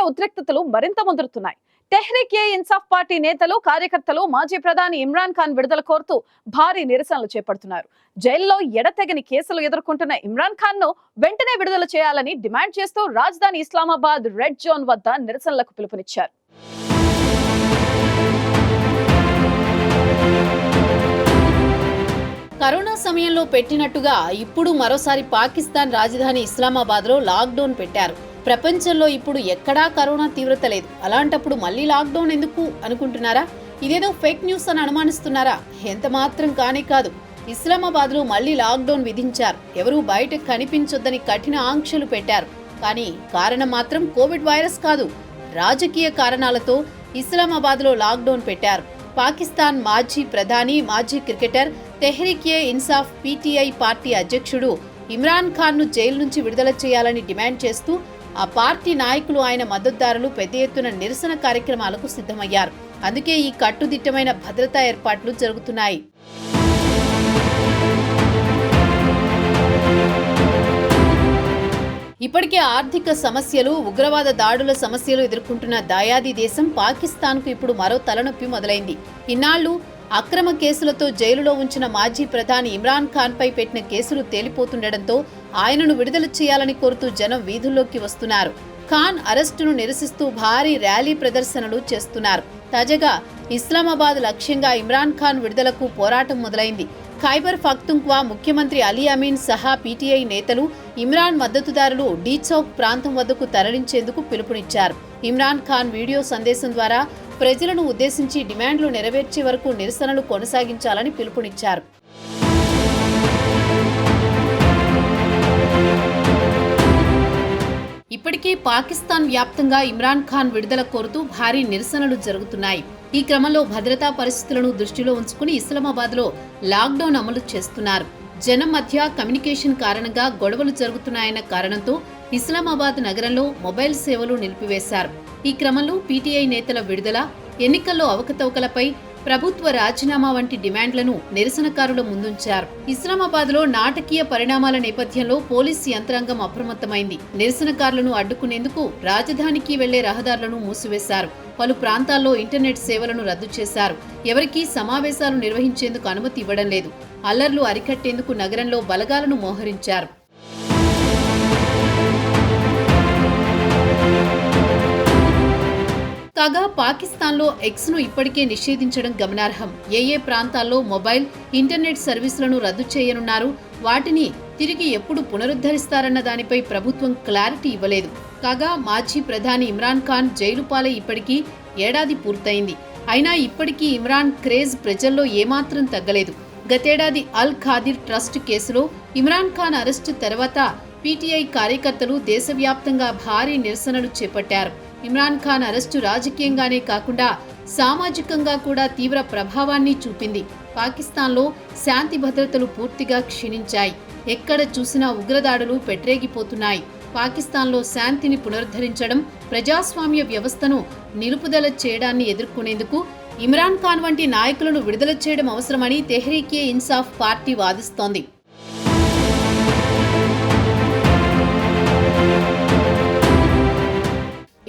ఉద్రిక్తతలు మరింత ముదురుతున్నాయి. తెహ్రీక్ ఏ ఇన్సాఫ్ పార్టీ నేతలు, కార్యకర్తలు మాజీ ప్రధాని ఇమ్రాన్ ఖాన్ విడుదల కోరుతూ భారీ నిరసనలు చేపడుతున్నారు. జైల్లో ఎడతెగని కేసులు ఎదుర్కొంటున్న ఇమ్రాన్ ఖాన్ ను వెంటనే విడుదల చేయాలని డిమాండ్ చేస్తూ రాజధాని ఇస్లామాబాద్ రెడ్ జోన్ వద్ద నిరసనలకు పిలుపునిచ్చారు. కరోనా సమయంలో పెట్టినట్టుగా ఇప్పుడు మరోసారి పాకిస్తాన్ రాజధాని ఇస్లామాబాద్లో లాక్డౌన్ పెట్టారు. ప్రపంచంలో ఇప్పుడు ఎక్కడా కరోనా తీవ్రత లేదు. అలాంటప్పుడు మళ్ళీ లాక్డౌన్ ఎందుకు అనుకుంటున్నారా? ఇదేదో ఫేక్ న్యూస్ అని అనుమానిస్తున్నారా? ఎంత మాత్రం కానే కాదు. ఇస్లామాబాద్లో మళ్ళీ లాక్డౌన్ విధించారు. ఎవరూ బయట కనిపించొద్దని కఠిన ఆంక్షలు పెట్టారు. కానీ కారణం మాత్రం కోవిడ్ వైరస్ కాదు, రాజకీయ కారణాలతో ఇస్లామాబాద్లో లాక్డౌన్ పెట్టారు. పాకిస్తాన్ మాజీ ప్రధాని, మాజీ క్రికెటర్, తెహ్రీక్ ఏ ఇన్సాఫ్ పీటీఐ పార్టీ అధ్యక్షుడు ఇమ్రాన్ ఖాన్ ను జైలు నుంచి విడుదల చేయాలని డిమాండ్ చేస్తూ ఆ పార్టీ నాయకులు, ఆయన మద్దతుదారులు పెద్ద ఎత్తున నిరసన కార్యక్రమాలకు సిద్ధమయ్యారు. అందుకే ఈ కట్టుదిట్టమైన భద్రతా ఏర్పాట్లు జరుగుతున్నాయి. ఇప్పటికే ఆర్థిక సమస్యలు, ఉగ్రవాద దాడుల సమస్యలు ఎదుర్కొంటున్న దాయాది దేశం పాకిస్తాన్కు ఇప్పుడు మరో తలనొప్పి మొదలైంది. ఇన్నాళ్లు అక్రమ కేసులతో జైలులో ఉంచిన మాజీ ప్రధాని ఇమ్రాన్ ఖాన్ పై పెట్టిన కేసులు తేలిపోతుండటంతో ఆయనను విడుదల చేయాలని కోరుతూ జనం వీధుల్లోకి వస్తున్నారు. ఖాన్ అరెస్టును నిరసిస్తూ భారీ ర్యాలీ ప్రదర్శనలు చేస్తున్నారు. తాజాగా ఇస్లామాబాద్ లక్ష్యంగా ఇమ్రాన్ ఖాన్ విడుదలకు పోరాటం మొదలైంది. ఖైబర్ పఖ్తుంఖ్వా ముఖ్యమంత్రి అలీ అమీన్ సహా పీటీఐ నేతలు ఇమ్రాన్ మద్దతుదారులు డీ చౌక్ ప్రాంతం వద్దకు తరలించేందుకు పిలుపునిచ్చారు. ఇమ్రాన్ ఖాన్ వీడియో సందేశం ద్వారా ప్రజలను ఉద్దేశించి డిమాండ్లు నెరవేర్చే వరకు నిరసనలు కొనసాగించాలని పిలుపునిచ్చారు. ఇప్పటికే పాకిస్తాన్ వ్యాప్తంగా ఇమ్రాన్ ఖాన్ విడుదల కోరుతూ భారీ నిరసనలు జరుగుతున్నాయి. ఈ క్రమంలో భద్రతా పరిస్థితులను దృష్టిలో ఉంచుకుని ఇస్లామాబాద్లో లాక్డౌన్ అమలు చేస్తున్నారు. జనం మధ్య కమ్యూనికేషన్ కారణంగా గొడవలు జరుగుతున్నాయన్న కారణంతో ఇస్లామాబాద్ నగరంలో మొబైల్ సేవలు నిలిపివేశారు. ఈ క్రమంలో పీటీఐ నేతల విడుదల, ఎన్నికల్లో అవకతవకలపై ప్రభుత్వ రాజీనామా వంటి డిమాండ్లను నిరసనకారుల ముందుంచారు. ఇస్లామాబాద్లో నాటకీయ పరిణామాల నేపథ్యంలో పోలీసు యంత్రాంగం అప్రమత్తమైంది. నిరసనకారులను అడ్డుకునేందుకు రాజధానికి వెళ్లే రహదారులను మూసివేశారు. పలు ప్రాంతాల్లో ఇంటర్నెట్ సేవలను రద్దు చేశారు. ఎవరికీ సమావేశాలు నిర్వహించేందుకు అనుమతి ఇవ్వడం లేదు. అల్లర్లు అరికట్టేందుకు నగరంలో బలగాలను మోహరించారు. కాగా పాకిస్తాన్లో ఎక్స్ను ఇప్పటికే నిషేధించడం గమనార్హం. ఏ ప్రాంతాల్లో మొబైల్, ఇంటర్నెట్ సర్వీసులను రద్దు చేయనున్నారు, వాటిని తిరిగి ఎప్పుడు పునరుద్ధరిస్తారన్న దానిపై ప్రభుత్వం క్లారిటీ ఇవ్వలేదు. కాగా మాజీ ప్రధాని ఇమ్రాన్ ఖాన్ జైలు పాలై ఇప్పటికీ ఏడాది పూర్తయింది. అయినా ఇప్పటికీ ఇమ్రాన్ క్రేజ్ ప్రజల్లో ఏమాత్రం తగ్గలేదు. గతేడాది అల్ ఖాదిర్ ట్రస్ట్ కేసులో ఇమ్రాన్ ఖాన్ అరెస్టు తర్వాత పీటీఐ కార్యకర్తలు దేశవ్యాప్తంగా భారీ నిరసనలు చేపట్టారు. ఇమ్రాన్ ఖాన్ అరెస్టు రాజకీయంగానే కాకుండా సామాజికంగా కూడా తీవ్ర ప్రభావాన్ని చూపింది. పాకిస్తాన్లో శాంతి భద్రతలు పూర్తిగా క్షీణించాయి. ఎక్కడ చూసినా ఉగ్రదాడులు పెట్టరేగిపోతున్నాయి. పాకిస్తాన్లో శాంతిని పునరుద్ధరించడం, ప్రజాస్వామ్య వ్యవస్థను నిలుపుదల చేయడాన్ని ఎదుర్కొనేందుకు ఇమ్రాన్ ఖాన్ వంటి నాయకులను విడుదల చేయడం అవసరమని తెహ్రీక్ ఏ ఇన్సాఫ్ పార్టీ వాదిస్తోంది.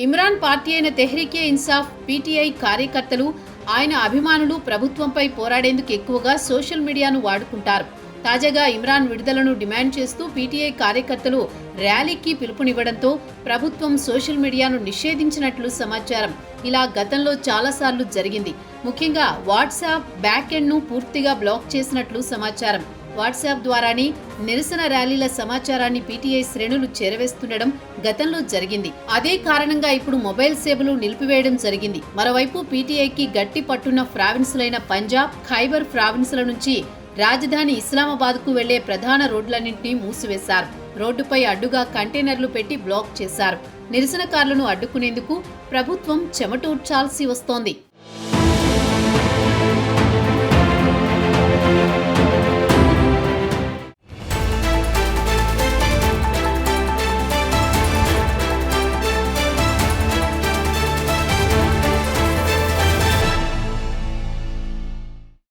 ఇమ్రాన్ పార్టీ అయిన తెహ్రీక్ ఏ ఇన్సాఫ్ పీటీఐ కార్యకర్తలు, ఆయన అభిమానులు ప్రభుత్వంపై పోరాడేందుకు ఎక్కువగా సోషల్ మీడియాను వాడుకుంటారు. తాజాగా ఇమ్రాన్ విడుదలను డిమాండ్ చేస్తూ పీటీఐ కార్యకర్తలు ర్యాలీకి పిలుపునివ్వడంతో ప్రభుత్వం సోషల్ మీడియాను నిషేధించినట్లు సమాచారం. ఇలా గతంలో చాలాసార్లు జరిగింది. ముఖ్యంగా వాట్సాప్ బ్యాక్ ఎండ్ను పూర్తిగా బ్లాక్ చేసినట్లు సమాచారం. వాట్సాప్ ద్వారానే నిరసన ర్యాలీల సమాచారాన్ని పీటీఐ శ్రేణులు చేరవేస్తుండడం గతంలో జరిగింది. అదే కారణంగా ఇప్పుడు మొబైల్ సేవలు నిలిపివేయడం జరిగింది. మరోవైపు పీటీఐకి గట్టి పట్టున్న ప్రావిన్సులైన పంజాబ్, ఖైబర్ ప్రావిన్సుల నుంచి రాజధాని ఇస్లామాబాద్కు వెళ్లే ప్రధాన రోడ్లన్నింటినీ మూసివేశారు. రోడ్డుపై అడ్డుగా కంటైనర్లు పెట్టి బ్లాక్ చేశారు. నిరసనకారులను అడ్డుకునేందుకు ప్రభుత్వం చెమటోడ్చాల్సి వస్తోంది.